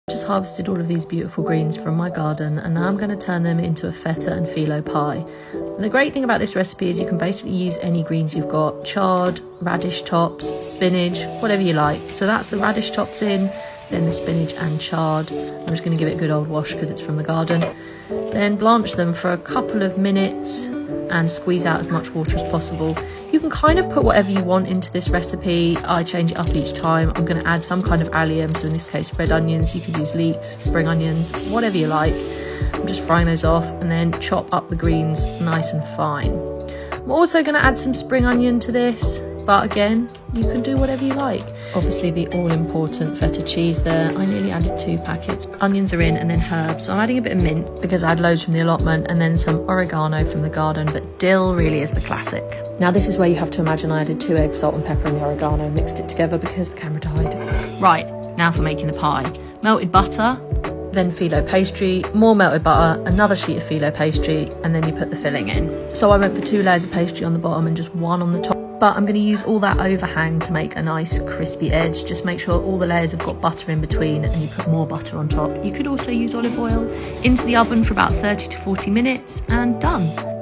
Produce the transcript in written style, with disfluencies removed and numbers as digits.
Just harvested all of these beautiful greens from my garden, and now I'm going to turn them into a feta and phyllo pie. And the great thing about this recipe is you can basically use any greens you've got: chard, radish tops, spinach, whatever you like. So that's the radish tops in, then the spinach and chard. I'm just going to give it a good old wash because it's from the garden. Then blanch them for a couple of minutes and squeeze out as much water as possible. You can kind of put whatever you want into this recipe. I change it up each time. I'm going to add some kind of allium, so in this case red onions. You could use leeks, spring onions, whatever you like. I'm just frying those off and then chop up the greens nice and fine. I'm also going to add some spring onion to this, but again, you can do whatever you like. Obviously the all-important feta cheese there. I nearly added 2 packets. Onions are in, and then herbs. So I'm adding a bit of mint because I had loads from the allotment, and then some oregano from the garden, but dill really is the classic. Now this is where you have to imagine I added 2 eggs, salt and pepper, and the oregano, mixed it together because the camera died. Right, now for making the pie. Melted butter, then phyllo pastry, more melted butter, another sheet of phyllo pastry, and then you put the filling in. So I went for 2 layers of pastry on the bottom and just 1 on the top. But I'm going to use all that overhang to make a nice crispy edge. Just make sure all the layers have got butter in between, and you put more butter on top. You could also use olive oil. Into the oven for about 30 to 40 minutes and done.